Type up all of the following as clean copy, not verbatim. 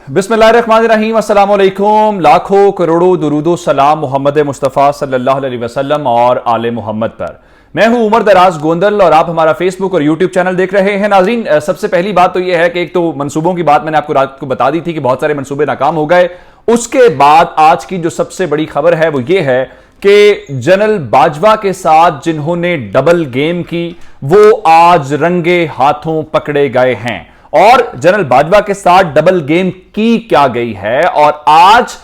बिस्मिल्लाहिर्रहमानिर्रहीम, अस्सलाम वालेकुम। लाखों करोड़ों दुरूदो सलाम मोहम्मद मुस्तफ़ा सल्लल्लाहु अलैहि वसल्लम और आले मोहम्मद पर। मैं हूं उमर दराज गोंदल और आप हमारा फेसबुक और यूट्यूब चैनल देख रहे हैं। नाज़रीन, सबसे पहली बात तो यह है कि एक तो मंसूबों की बात मैंने आपको रात को बता दी थी कि बहुत सारे मंसूबे नाकाम हो गए। उसके बाद आज की जो सबसे बड़ी खबर है वो ये है कि जनरल बाजवा के साथ जिन्होंने डबल गेम की वो आज रंगे हाथों पकड़े गए हैं। और जनरल बाजवा के साथ डबल गेम की क्या गई है और आज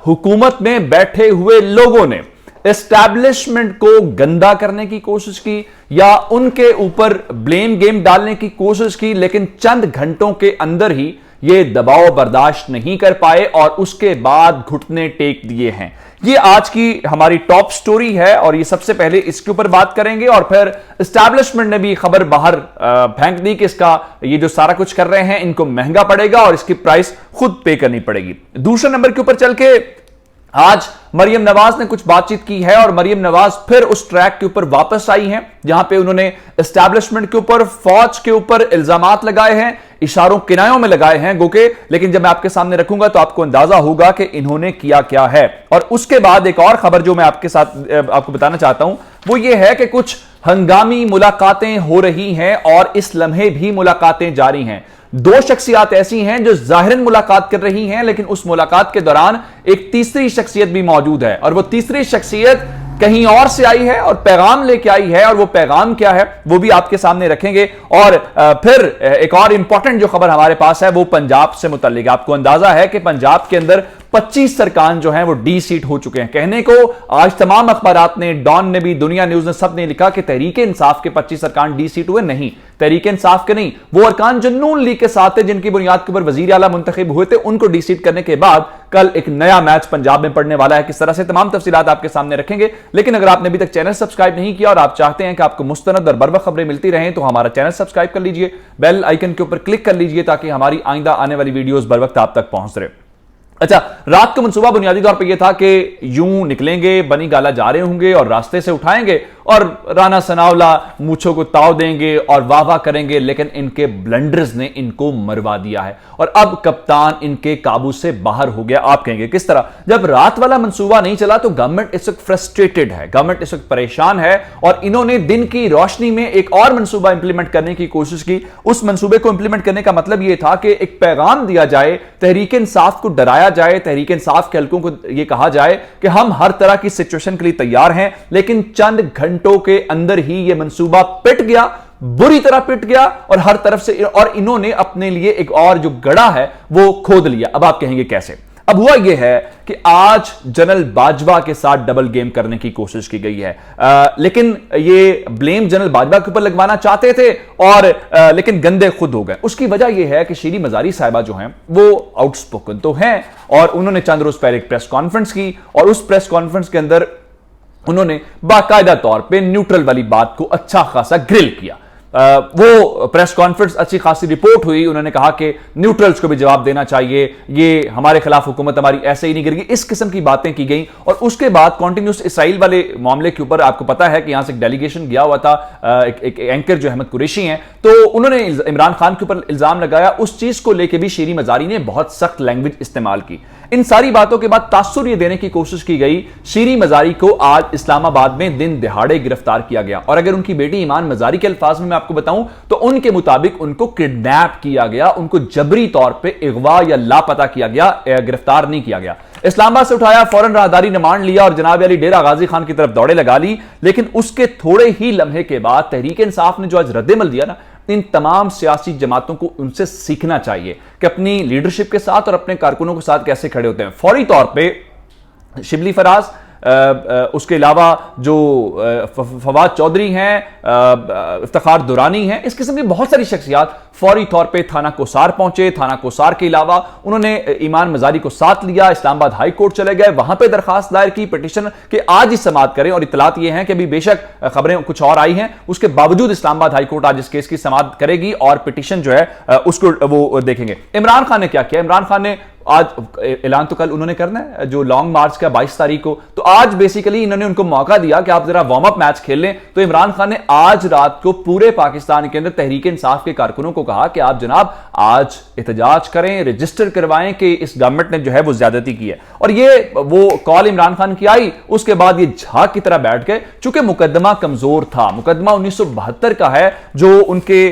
हुकूमत में बैठे हुए लोगों ने एस्टैब्लिशमेंट को गंदा करने की कोशिश की या उनके ऊपर ब्लेम गेम डालने की कोशिश की, लेकिन चंद घंटों के अंदर ही ये दबाव बर्दाश्त नहीं कर पाए और उसके बाद घुटने टेक दिए हैं। ये आज की हमारी टॉप स्टोरी है और ये सबसे पहले इसके ऊपर बात करेंगे और फिर एस्टैब्लिशमेंट ने भी खबर बाहर फेंक दी कि इसका ये जो सारा कुछ कर रहे हैं इनको महंगा पड़ेगा और इसकी प्राइस खुद पे करनी पड़ेगी। दूसरे नंबर के ऊपर चल के आज मरियम नवाज ने कुछ बातचीत की है और मरियम नवाज फिर उस ट्रैक के ऊपर वापस आई हैं जहां पे उन्होंने एस्टैब्लिशमेंट के ऊपर, फौज के ऊपर इल्जामात लगाए हैं, इशारों किनायों में लगाए हैं गोके, लेकिन जब मैं आपके सामने रखूंगा तो आपको अंदाजा होगा कि इन्होंने किया क्या है। और उसके बाद एक और खबर जो मैं आपके साथ आपको बताना चाहता हूं वो ये है कि कुछ हंगामी मुलाकातें हो रही हैं और इस लम्हे भी मुलाकातें जारी हैं। दो शख्सियत ऐसी हैं जो जाहिरन मुलाकात कर रही हैं, लेकिन उस मुलाकात के दौरान एक तीसरी शख्सियत भी मौजूद है और वो तीसरी शख्सियत कहीं और से आई है और पैगाम लेके आई है। और वो पैगाम क्या है वो भी आपके सामने रखेंगे। और फिर एक और इंपॉर्टेंट जो खबर हमारे पास है वो पंजाब से मुतल्लिक। आपको अंदाजा है कि पंजाब के अंदर 25 सरकान जो हैं वो डी सीट हो चुके हैं। कहने को आज तमाम अखबारात ने, डॉन ने भी, दुनिया न्यूज ने, सब ने लिखा कि तहरीक इंसाफ के 25 सरकान डी सीट हुए। नहीं, तहरीक इंसाफ के नहीं, वो अरकान जो नून लीग के साथ थे जिनकी बुनियाद के ऊपर वजीर आला मुंतखब हुए थे उनको डी सीट करने के बाद कल एक नया मैच पंजाब में पड़ने वाला है। किस तरह से तमाम तफसीलात आपके सामने रखेंगे। लेकिन अगर आपने अभी तक चैनल सब्सक्राइब नहीं किया और आप चाहते हैं कि आपको मुस्तनद और बरवक्त खबरें मिलती रहें तो हमारा चैनल सब्सक्राइब कर लीजिए, बेल आइकन के ऊपर क्लिक कर लीजिए ताकि हमारी आइंदा आने वाली वीडियोस बर वक्त आप तक पहुंच रहे। अच्छा, रात का मंसूबा बुनियादी तौर पे यह था कि यूं निकलेंगे, बनी गाला जा रहे होंगे और रास्ते से उठाएंगे और राना सनावला मूछों को ताव देंगे और वाह वाह करेंगे, लेकिन इनके ब्लंडर्स ने इनको मरवा दिया है और अब कप्तान इनके काबू से बाहर हो गया। आप कहेंगे किस तरह? जब रात वाला मंसूबा नहीं चला तो गवर्नमेंट इस वक्त फ्रस्ट्रेटेड है, गवर्नमेंट इस वक्त परेशान है और इन्होंने दिन की रोशनी में एक और मंसूबा इंप्लीमेंट करने की कोशिश की। उस मंसूबे को इंप्लीमेंट करने का मतलब यह था कि एक पैगाम दिया जाए, तहरीक इंसाफ को डराया जाए, तहरीक इंसाफ के हल्कों को यह कहा जाए कि हम हर तरह की सिचुएशन के लिए तैयार हैं। लेकिन चंद घंटों के अंदर ही यह मंसूबा पिट गया, बुरी तरह पिट गया और हर तरफ से, और इन्होंने अपने लिए एक और जो गड़ा है वो खोद लिया। अब आप कहेंगे कैसे? अब हुआ यह है कि आज जनरल बाजवा के साथ डबल गेम करने की कोशिश की गई है, लेकिन ये ब्लेम जनरल बाजवा के ऊपर लगवाना चाहते थे और लेकिन गंदे खुद हो गए। उसकी वजह यह है कि शीरी मजारी साहिबा जो हैं वो आउटस्पोकन तो हैं और उन्होंने चंद रोज पहले एक प्रेस कॉन्फ्रेंस की और उस प्रेस कॉन्फ्रेंस के अंदर उन्होंने बाकायदा तौर पे न्यूट्रल वाली बात को अच्छा खासा ग्रिल किया। वो प्रेस कॉन्फ्रेंस अच्छी खासी रिपोर्ट हुई, उन्होंने कहा कि न्यूट्रल्स को भी जवाब देना चाहिए, ये हमारे खिलाफ हुकूमत हमारी ऐसे ही नहीं गिरेगी, इस किस्म की बातें की गई। और उसके बाद कॉन्टिन्यूस इसराइल वाले मामले के ऊपर आपको पता है कि यहां से एक डेलीगेशन गया हुआ था, एक एंकर जो अहमद कुरैशी हैं, तो उन्होंने इमरान खान के ऊपर इल्जाम लगाया। उस चीज को लेकर भी शीरी मजारी ने बहुत सख्त लैंग्वेज इस्तेमाल की। इन सारी बातों के बाद तासुर ये देने की कोशिश की गई, शीरी मजारी को आज इस्लामाबाद में दिन दिहाड़े गिरफ्तार किया गया और अगर उनकी बेटी ईमान मजारी के अल्फाज में मैं आपको बताऊं तो उनके मुताबिक उनको किडनैप किया गया, उनको जबरी तौर पे अगवा या लापता किया गया, गिरफ्तार नहीं किया गया। इस्लामाबाद से उठाया, फौरन राहदारी रिमांड लिया और जनाब अली डेरा गाजी खान की तरफ दौड़े लगा ली। लेकिन उसके थोड़े ही लम्हे के बाद तहरीक इंसाफ ने जो आज रद्देमल दिया ना, इन तमाम सियासी जमातों को उनसे सीखना चाहिए कि अपनी लीडरशिप के साथ और अपने कारकुनों के साथ कैसे खड़े होते हैं। फौरी तौर पे शिबली फराज, उसके अलावा जो फवाद चौधरी हैं, इफ्तिखार दुरानी हैं, इस किस्म की बहुत सारी शख्सियात फौरी तौर पे थाना कोसार पहुंचे। थाना कोसार के अलावा उन्होंने ईमान मजारी को साथ लिया, इस्लामाबाद हाई कोर्ट चले गए, वहां पे दरखास्त दायर की, पिटीशन कि आज ही समाअत करें। और इतलात ये हैं कि अभी बेशक खबरें कुछ और आई हैं, उसके बावजूद इस्लामाबाद हाई कोर्ट आज इस केस की समाअत करेगी और पिटीशन जो है उसको वो देखेंगे। इमरान खान ने क्या किया? इमरान खान ने आज ऐलान तो कल उन्होंने करना है जो लॉन्ग मार्च का 22 तारीख को, तो आज बेसिकली इन्होंने उनको मौका दिया कि आप जरा वार्म अप मैच खेल लें। तो इमरान खान ने आज रात को पूरे पाकिस्तान के अंदर तहरीक इंसाफ के कारकुनों को कहा कि आप जनाब आज एहतजाज करें, रजिस्टर करवाएं कि इस गवर्नमेंट ने जो है वो ज्यादती की है। और ये वो कॉल इमरान खान की आई, उसके बाद ये झाग की तरह बैठ गए। चूंकि मुकदमा कमजोर था, मुकदमा 1972 का है, जो उनके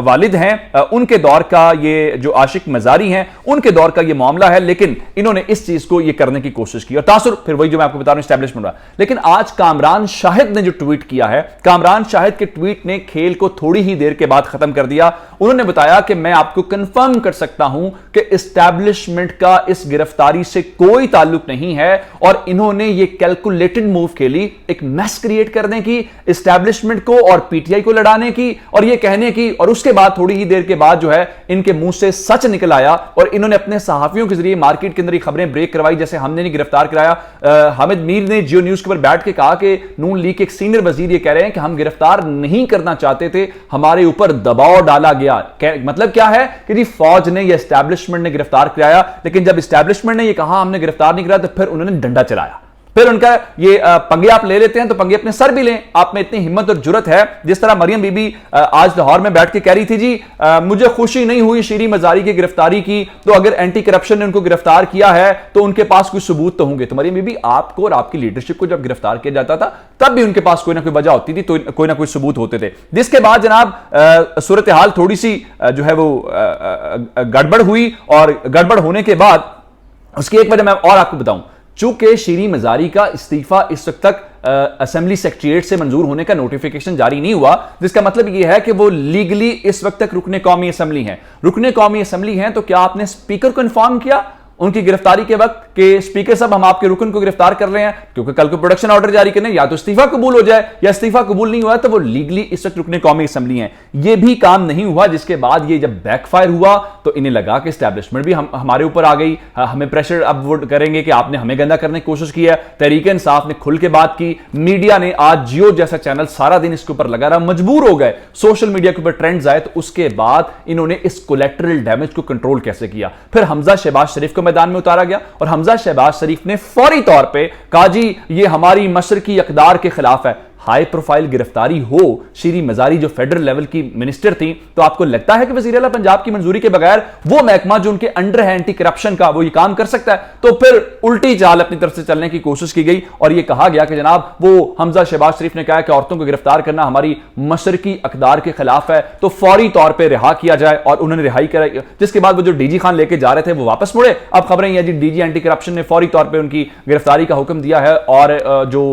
वालिद हैं उनके दौर का, ये जो आशिक मजारी हैं उनके दौर का ये मामला है, लेकिन इन्होंने इस चीज को ये करने की कोशिश की और तासुर फिर वही जो मैं आपको बता रहा हूं एस्टैब्लिशमेंट रहा। लेकिन आज कामरान शाहिद ने जो ट्वीट किया है, कामरान शाहिद के ट्वीट ने खेल को थोड़ी ही देर के बाद खत्म कर दिया। उन्होंने बताया कि मैं आपको कंफर्म कर सकता हूं कि एस्टैब्लिशमेंट का इस गिरफ्तारी से कोई ताल्लुक नहीं है और इन्होंने ये कैलकुलेटेड मूव खेली, एक मैस क्रिएट करने की, एस्टैब्लिशमेंट को और पीटीआई को लड़ाने की और ये कहने की। और उसके बाद थोड़ी ही देर के बाद जो है इनके मुंह से सच निकल आया और इन्होंने अपने सहाफियों के जरिए मार्केट के अंदर खबरें ब्रेक करवाई, जैसे हमने नहीं गिरफ्तार कराया। हामिद मीर ने जियो न्यूज के ऊपर बैठ के कहा कि नून लीग के एक सीनियर वजीर ये कह रहे हैं कि हम गिरफ्तार नहीं करना चाहते थे, हमारे ऊपर दबाव डाला गया। मतलब क्या है कि जी फौज ने या एस्टैब्लिशमेंट ने गिरफ्तार कराया, लेकिन जब एस्टैब्लिशमेंट ने ये कहा हमने गिरफ्तार नहीं कराया तो फिर उन्होंने डंडा चलाया। फिर उनका ये पंगे आप ले लेते हैं तो पंगे अपने सर भी लें। आप में इतनी हिम्मत और जुर्रत है, जिस तरह मरियम बीबी आज लाहौर में बैठ के कह रही थी जी मुझे खुशी नहीं हुई शीरी मजारी की गिरफ्तारी की, तो अगर एंटी करप्शन ने उनको गिरफ्तार किया है तो उनके पास कुछ सबूत तो होंगे। तो मरियम बीबी आपको और आपकी लीडरशिप को जब गिरफ्तार किया जाता था तब भी उनके पास कोई ना कोई वजह होती थी, तो कोई ना कोई सबूत होते थे। जिसके बाद जनाब सूरत हाल थोड़ी सी जो है वो गड़बड़ हुई और गड़बड़ होने के बाद उसकी एक वजह मैं और आपको बताऊं, चूंकि शीरी मजारी का इस्तीफा इस वक्त तक असेंबली सेक्रेटरीट से मंजूर होने का नोटिफिकेशन जारी नहीं हुआ, जिसका मतलब यह है कि वो लीगली इस वक्त तक रुकने कौमी असेंबली हैं। रुकने कौमी असेंबली हैं तो क्या आपने स्पीकर को इन्फॉर्म किया उनकी गिरफ्तारी के वक्त कि स्पीकर साहब हम आपके रुकन को गिरफ्तार कर रहे हैं, क्योंकि कल को प्रोडक्शन ऑर्डर जारी करने या तो इस्तीफा कबूल हो जाए या इस्तीफा कबूल नहीं हुआ तो वो लीगली इस वक्त रुकने कौमी असेंबली हैं। ये भी काम नहीं हुआ, जिसके बाद ये जब बैकफायर हुआ तो इन्हें लगा कि एस्टैब्लिशमेंट भी हमारे ऊपर आ गई, हमें प्रेशर अब वो करेंगे कि आपने हमें गंदा करने की कोशिश की है। तहरीक इंसाफ ने खुल के बात की, मीडिया ने आज जियो जैसा चैनल सारा दिन इसके ऊपर लगा रहा, मजबूर हो गए, सोशल मीडिया के ऊपर ट्रेंड्स आए। तो उसके बाद इन्होंने इस कोलेक्टरल डैमेज को कंट्रोल कैसे किया, फिर हमजा शहबाज शरीफ को मैदान में उतारा गया और हमजा शहबाज शरीफ ने फौरी तौर पे कहा जी ये हमारी मशरकी इक़दार के खिलाफ है। हाई प्रोफाइल गिरफ्तारी हो, शीरी मजारी जो फेडरल लेवल की मिनिस्टर थी, तो आपको लगता है कि वज़ीर आला पंजाब की मंजूरी के बगैर वो महकमा जो उनके अंडर है एंटी करप्शन का, वो ये काम कर सकता है? तो फिर उल्टी चाल अपनी तरफ से चलने की कोशिश की गई और ये कहा गया कि जनाब वो हमजा शहबाज शरीफ ने कहा कि औरतों को गिरफ्तार करना हमारी मशरकी इक़दार के खिलाफ है, तो फौरी तौर पर रिहा किया जाए और उन्होंने रिहाई कराई। जिसके बाद वो जो डीजी खान लेके जा रहे थे वो वापस मुड़े। अब खबरें यह जी डीजी एंटी करप्शन ने फौरी तौर पर उनकी गिरफ्तारी का हुक्म दिया है और जो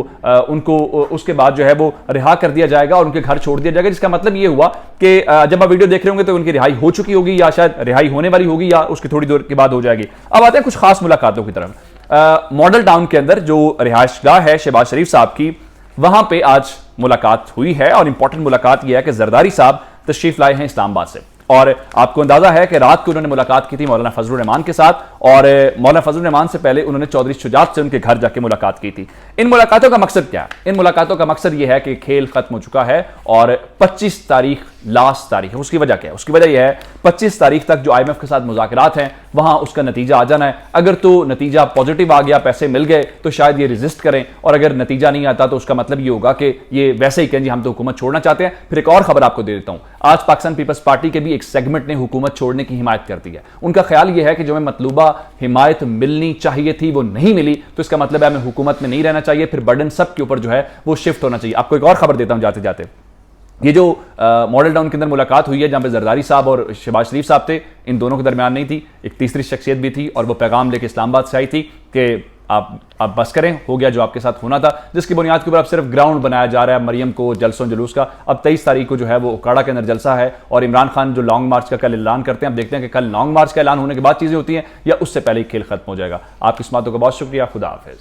उनको उसके बाद जो है वो रिहा कर दिया जाएगा और उनके घर छोड़ दिया जाएगा। जिसका मतलब ये हुआ कि जब आप वीडियो देख रहे होंगे तो उनकी रिहाई हो चुकी होगी या शायद रिहाई होने वाली होगी या उसकी थोड़ी देर के बाद हो जाएगी। अब आते हैं कुछ खास मुलाकातों की तरफ। मॉडल टाउन के अंदर जो रिहायशगाह है शहबाज शरीफ साहब की, वहां पे आज मुलाकात हुई है और इंपॉर्टेंट मुलाकात यह है कि जरदारी साहब तशरीफ लाए हैं इस्लामाबाद से और आपको अंदाजा है कि रात को उन्होंने मुलाकात की थी मौलाना फजलुर रहमान के साथ और मौलाना फजलुर रहमान से पहले उन्होंने चौधरी शुजात से उनके घर जाके मुलाकात की थी। इन मुलाकातों का मकसद क्या है? इन मुलाकातों का मकसद यह है कि खेल खत्म हो चुका है और 25 तारीख लास्ट तारीख है। उसकी वजह क्या है? उसकी वजह यह है 25 तारीख तक जो IMF के साथ मुज़ाकरात हैं वहां उसका नतीजा आ जाना है। अगर तो नतीजा पॉजिटिव आ गया, पैसे मिल गए, तो शायद ये रेजिस्ट करें और अगर नतीजा नहीं आता तो उसका मतलब ये होगा कि ये वैसे ही कहें जी हम तो हुकूमत छोड़ना चाहते हैं। फिर एक और खबर आपको दे देता हूं, आज पाकिस्तान पीपल्स पार्टी के भी एक सेगमेंट ने हुकूमत छोड़ने की हिमायत कर दी है। उनका ख्याल यह है कि जो हमें मतलूबा हिमायत मिलनी चाहिए थी वो नहीं मिली, तो इसका मतलब है हमें हुकूमत में नहीं रहना चाहिए, फिर बर्डन सब के ऊपर जो है वो शिफ्ट होना चाहिए। आपको एक और खबर देता हूं जाते जाते, ये जो मॉडल टाउन के अंदर मुलाकात हुई है जहां पे जरदारी साहब और शहबाज शरीफ साहब थे, इन दोनों के दरमियान नहीं थी, एक तीसरी शख्सियत भी थी और वो पैगाम लेके इस्लामाबाद से आई थी कि आप बस करें, हो गया जो आपके साथ होना था, जिसकी बुनियाद के ऊपर अब सिर्फ ग्राउंड बनाया जा रहा है मरियम को जलसों जुलूस का। अब 23 तारीख को जो है वो उकाड़ा के अंदर जलसा है और इमरान खान जो लॉन्ग मार्च का कल ऐलान करते हैं। अब देखते हैं कि कल लॉन्ग मार्च का ऐलान होने के बाद चीजें होती हैं या उससे पहले ही खेल खत्म हो जाएगा। आपकी समातों का बहुत शुक्रिया, खुदा हाफिज।